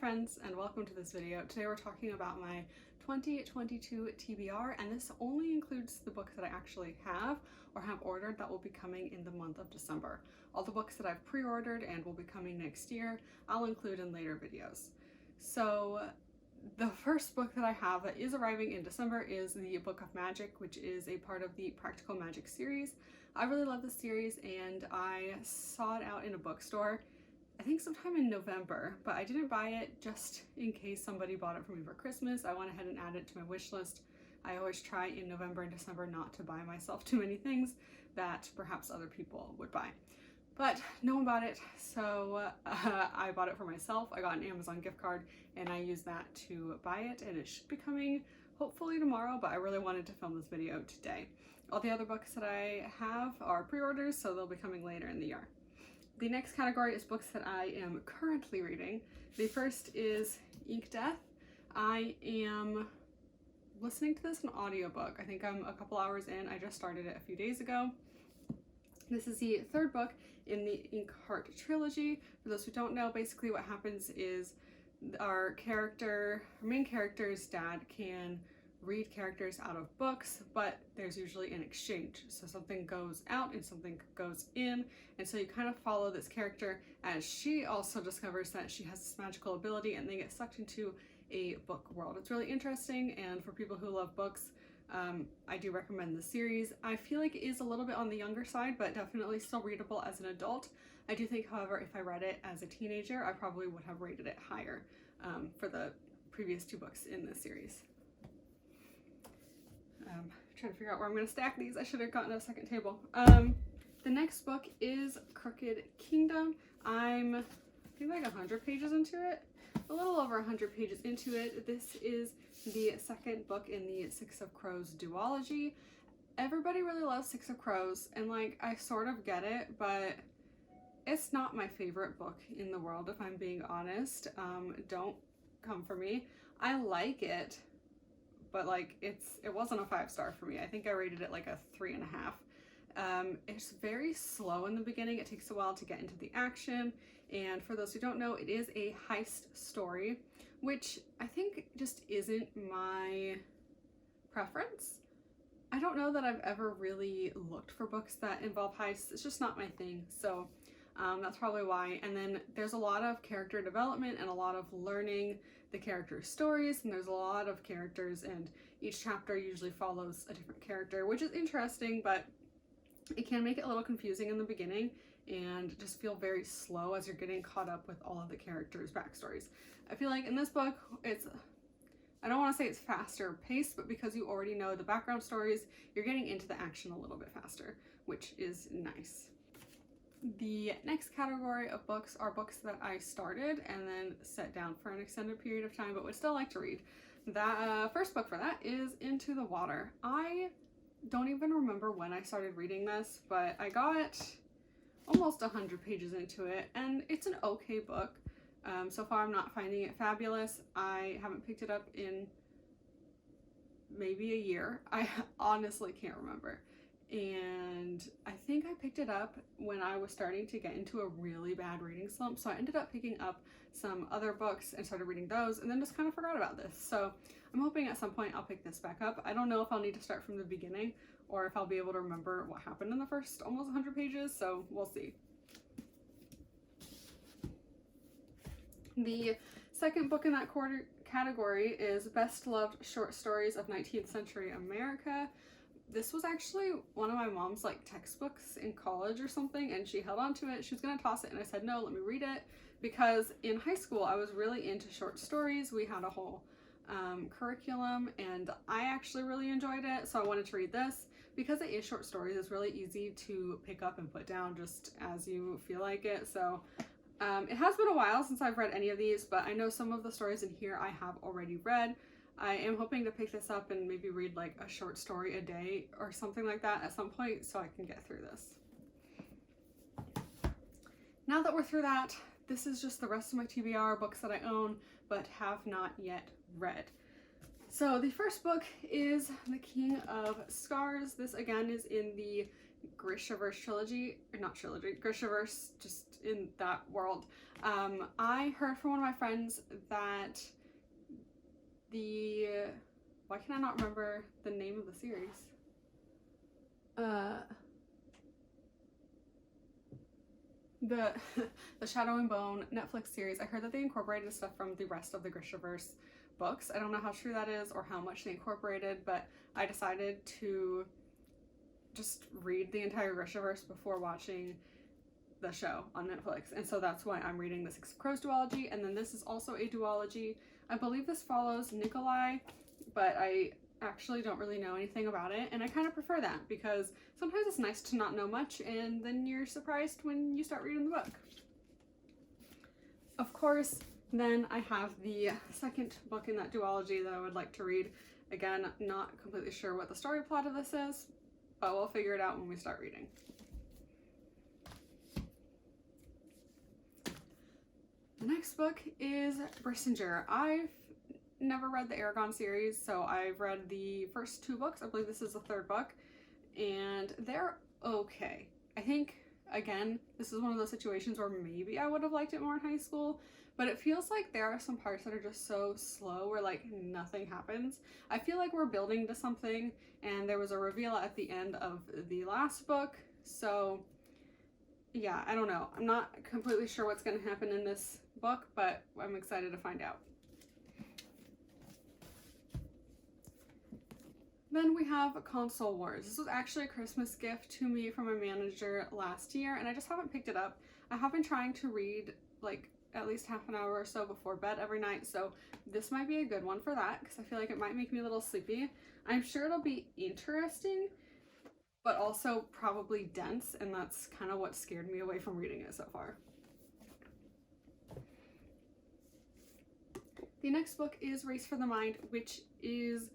friends, and welcome to this video. Today we're talking about my 2022 TBR, and this only includes the books that I actually have or have ordered that will be coming in the month of December. All the books that I've pre-ordered and will be coming next year, I'll include in later videos. So the first book that I have that is arriving in December is the Book of Magic, which is a part of the Practical Magic series. I really love this series and I saw it out in a bookstore I think sometime in November, but I didn't buy it just in case somebody bought it for me for Christmas. I went ahead and added it to my wish list. I always try in November and December not to buy myself too many things that perhaps other people would buy. But no one bought it, so I bought it for myself. I got an Amazon gift card and I used that to buy it, and it should be coming hopefully tomorrow, but I really wanted to film this video today. All the other books that I have are pre-orders, so they'll be coming later in the year. The next category is books that I am currently reading. The first is Ink Death. I am listening to this in audiobook. I think I'm a couple hours in. I just started it a few days ago. This is the third book in the Ink Heart trilogy. For those who don't know, basically what happens is our main character's dad can read characters out of books, but there's usually an exchange. So something goes out and something goes in, and so you kind of follow this character as she also discovers that she has this magical ability, and they get sucked into a book world. It's really interesting, and for people who love books, I do recommend the series. I feel like it is a little bit on the younger side, but definitely still readable as an adult. I do think, however, if I read it as a teenager, I probably would have rated it higher for the previous two books in this series. Trying to figure out where I'm going to stack these. I should have gotten a second table. The next book is Crooked Kingdom. I think like 100 pages into it. A little over 100 pages into it. This is the second book in the Six of Crows duology. Everybody really loves Six of Crows, and like I sort of get it, but it's not my favorite book in the world, if I'm being honest. Don't come for me. I like it, but like it wasn't a 5-star for me. I think I rated it like a 3.5. It's very slow in the beginning. It takes a while to get into the action, and for those who don't know, it is a heist story, which I think just isn't my preference. I don't know that I've ever really looked for books that involve heists. It's just not my thing, so that's probably why. And then there's a lot of character development and a lot of learning the characters' stories, and there's a lot of characters, and each chapter usually follows a different character, which is interesting, but it can make it a little confusing in the beginning and just feel very slow as you're getting caught up with all of the characters' backstories. I feel like in this book, I don't want to say it's faster paced, but because you already know the background stories, you're getting into the action a little bit faster, which is nice. The next category of books are books that I started and then set down for an extended period of time but would still like to read. That first book for that is Into the Water. I don't even remember when I started reading this, but I got almost 100 pages into it, and it's an okay book. So far I'm not finding it fabulous. I haven't picked it up in maybe a year. I honestly can't remember. And I think I picked it up when I was starting to get into a really bad reading slump, so I ended up picking up some other books and started reading those, and then just kind of forgot about this. So I'm hoping at some point I'll pick this back up. I don't know if I'll need to start from the beginning or if I'll be able to remember what happened in the first almost 100 pages, so we'll see. The second book in that category is Best Loved Short Stories of 19th Century America. This was actually one of my mom's like textbooks in college or something, and she held on to it. She was gonna toss it, and I said, no, let me read it, because in high school I was really into short stories. We had a whole curriculum, and I actually really enjoyed it, so I wanted to read this. Because it is short stories, it's really easy to pick up and put down just as you feel like it. So it has been a while since I've read any of these, but I know some of the stories in here I have already read. I am hoping to pick this up and maybe read like a short story a day or something like that at some point so I can get through this. Now that we're through that, this is just the rest of my TBR books that I own but have not yet read. So the first book is The King of Scars. This again is in the Grishaverse trilogy, or not trilogy, Grishaverse, just in that world. I heard from one of my friends that why can I not remember the name of the series? The the Shadow and Bone Netflix series, I heard that they incorporated stuff from the rest of the Grishaverse books. I don't know how true that is or how much they incorporated, but I decided to just read the entire Grishaverse before watching the show on Netflix, and so that's why I'm reading the Six of Crows duology, and then this is also a duology. I believe this follows Nikolai, but I actually don't really know anything about it, and I kind of prefer that because sometimes it's nice to not know much and then you're surprised when you start reading the book. Of course, then I have the second book in that duology that I would like to read. Again, not completely sure what the story plot of this is, but we'll figure it out when we start reading. The next book is Bristinger. I've never read the Aragon series, so I've read the first 2 books. I believe this is the 3rd book, and they're okay. I think, again, this is one of those situations where maybe I would have liked it more in high school, but it feels like there are some parts that are just so slow where like nothing happens. I feel like we're building to something, and there was a reveal at the end of the last book, so yeah, I don't know. I'm not completely sure what's going to happen in this book, but I'm excited to find out. Then we have Console Wars. This was actually a Christmas gift to me from my manager last year, and I just haven't picked it up. I have been trying to read like at least half an hour or so before bed every night, so this might be a good one for that because I feel like it might make me a little sleepy. I'm sure it'll be interesting, but also probably dense, and that's kind of what scared me away from reading it so far. The next book is Race for the Mind, which is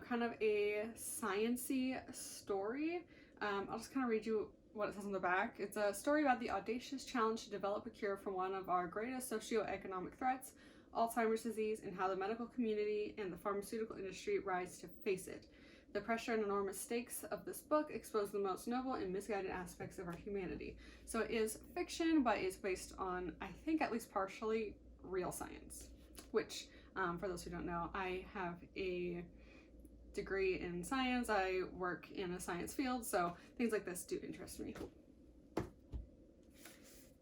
kind of a science-y story. I'll just kind of read you what it says on the back. It's a story about the audacious challenge to develop a cure for one of our greatest socioeconomic threats, Alzheimer's disease, and how the medical community and the pharmaceutical industry rise to face it. The pressure and enormous stakes of this book expose the most noble and misguided aspects of our humanity. So it is fiction, but it's based on, I think at least partially, real science, which, for those who don't know, I have a degree in science. I work in a science field, so things like this do interest me.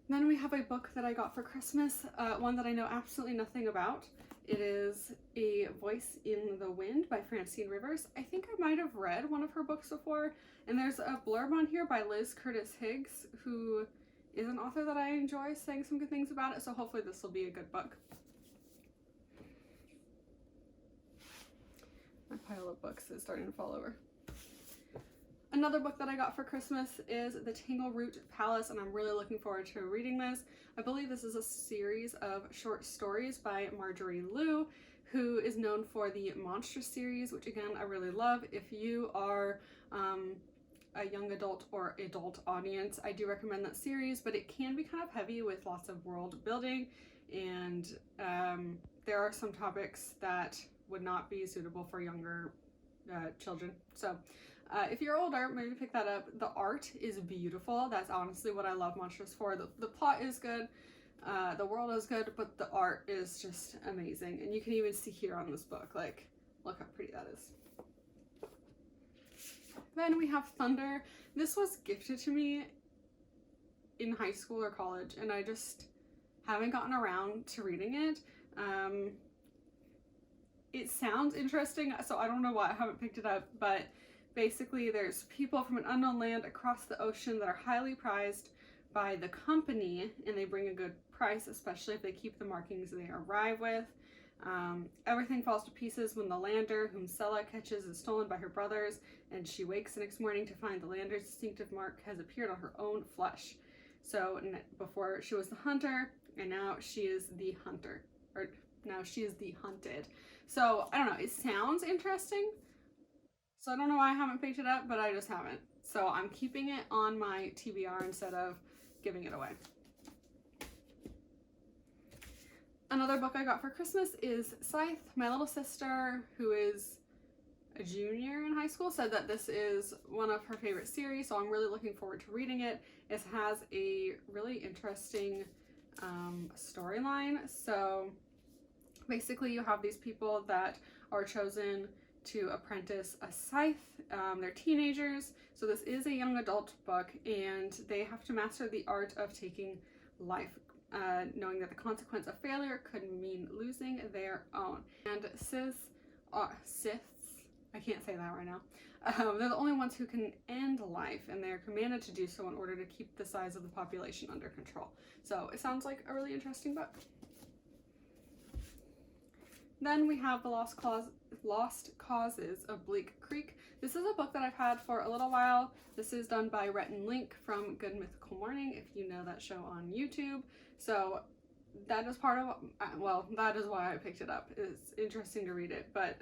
Then we have a book that I got for Christmas, one that I know absolutely nothing about. It is A Voice in the Wind by Francine Rivers. I think I might have read one of her books before, and there's a blurb on here by Liz Curtis Higgs, who is an author that I enjoy, saying some good things about it, so hopefully this will be a good book. My pile of books is starting to fall over. Another book that I got for Christmas is The Tangle Root Palace, and I'm really looking forward to reading this. I believe this is a series of short stories by Marjorie Liu, who is known for the Monstrous series, which again I really love. If you are a young adult or adult audience, I do recommend that series, but it can be kind of heavy with lots of world building, and there are some topics that would not be suitable for younger children. So if you're older, maybe pick that up. The art is beautiful. That's honestly what I love Monstrous for. The plot is good, the world is good, but the art is just amazing. And you can even see here on this book, like, look how pretty that is. Then we have Thunder. This was gifted to me in high school or college, and I just haven't gotten around to reading it. It sounds interesting, so I don't know why I haven't picked it up, but basically there's people from an unknown land across the ocean that are highly prized by the company, and they bring a good price, especially if they keep the markings they arrive with. Everything falls to pieces when the lander, whom Sella catches, is stolen by her brothers, and she wakes the next morning to find the lander's distinctive mark has appeared on her own flesh. So before she was the hunter, and now she is the hunter, or now she is the hunted. So I don't know, it sounds interesting, so I don't know why I haven't picked it up, but I just haven't. So I'm keeping it on my TBR instead of giving it away. Another book I got for Christmas is Scythe. My little sister, who is a junior in high school, said that this is one of her favorite series, so I'm really looking forward to reading it. It has a really interesting storyline. So basically you have these people that are chosen to apprentice a scythe. They're teenagers, so this is a young adult book, and they have to master the art of taking life, knowing that the consequence of failure could mean losing their own. And Siths, I can't say that right now, they're the only ones who can end life, and they're commanded to do so in order to keep the size of the population under control. So it sounds like a really interesting book. Then we have The Lost Causes of Bleak Creek. This is a book that I've had for a little while. This is done by Rhett and Link from Good Mythical Morning, if you know that show on YouTube. So that is part of, well, that is why I picked it up. It's interesting to read it, but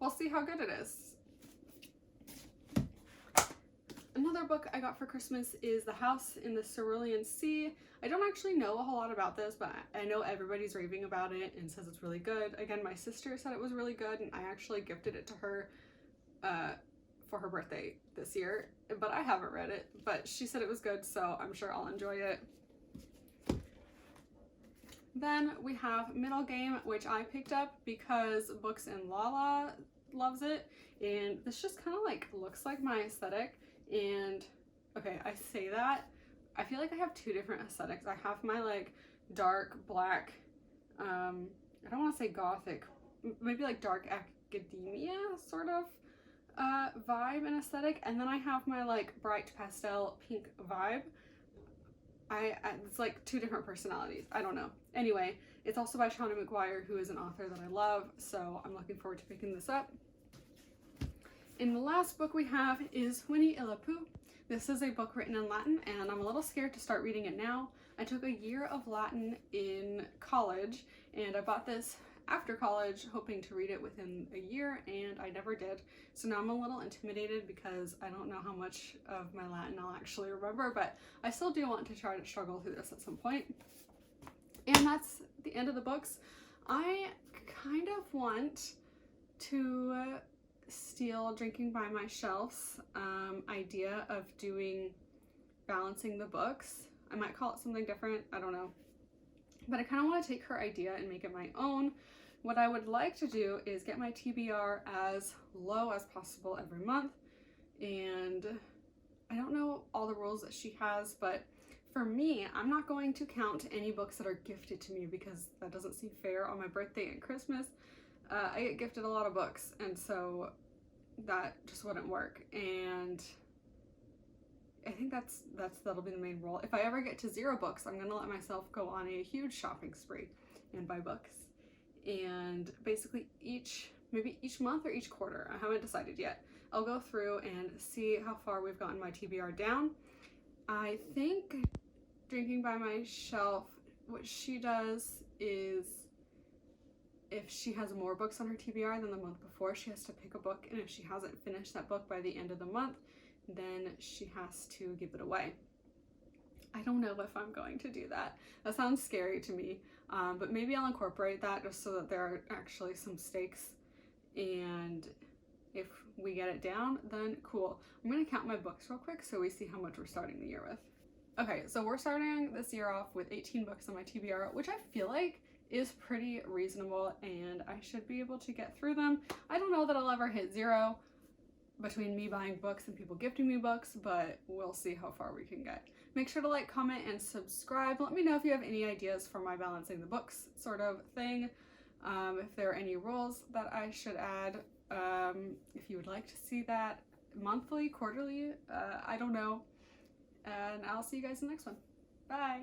we'll see how good it is. Another book I got for Christmas is The House in the Cerulean Sea. I don't actually know a whole lot about this, but I know everybody's raving about it and says it's really good. Again, my sister said it was really good, and I actually gifted it to her for her birthday this year, but I haven't read it, but she said it was good, so I'm sure I'll enjoy it. Then we have Middle Game, which I picked up because Books and Lala loves it, and this just kind of like looks like my aesthetic. And okay, I say that, I feel like I have two different aesthetics. I have my like dark black, I don't want to say gothic, maybe like dark academia sort of vibe and aesthetic, and then I have my like bright pastel pink vibe. It's like two different personalities. I don't know. Anyway, it's also by Shauna McGuire, who is an author that I love, so I'm looking forward to picking this up. And the last book we have is Winnie the Pooh. This is a book written in Latin, and I'm a little scared to start reading it now. I took a year of Latin in college, and I bought this after college hoping to read it within a year, and I never did. So now I'm a little intimidated because I don't know how much of my Latin I'll actually remember, but I still do want to try to struggle through this at some point. And that's the end of the books. I kind of want to steal Drinking by My Shelf's idea of doing balancing the books. I might call it something different, I don't know. But I kind of want to take her idea and make it my own. What I would like to do is get my TBR as low as possible every month. And I don't know all the rules that she has, but for me, I'm not going to count any books that are gifted to me because that doesn't seem fair on my birthday and Christmas. I get gifted a lot of books, and so that just wouldn't work. And I think that'll be the main rule. If I ever get to 0 books, I'm gonna let myself go on a huge shopping spree and buy books. And basically maybe each month or each quarter, I haven't decided yet, I'll go through and see how far we've gotten my TBR down. I think Drinking by My Shelf, what she does is if she has more books on her TBR than the month before, she has to pick a book, and if she hasn't finished that book by the end of the month, then she has to give it away. I don't know if I'm going to do that. That sounds scary to me, but maybe I'll incorporate that just so that there are actually some stakes, and if we get it down, then cool. I'm gonna count my books real quick so we see how much we're starting the year with. Okay, so we're starting this year off with 18 books on my TBR, which I feel like is pretty reasonable, and I should be able to get through them. I don't know that I'll ever hit 0 between me buying books and people gifting me books, but we'll see how far we can get. Make sure to like, comment, and subscribe. Let me know if you have any ideas for my balancing the books sort of thing. If there are any rules that I should add. If you would like to see that monthly, quarterly, I don't know. And I'll see you guys in the next one. Bye!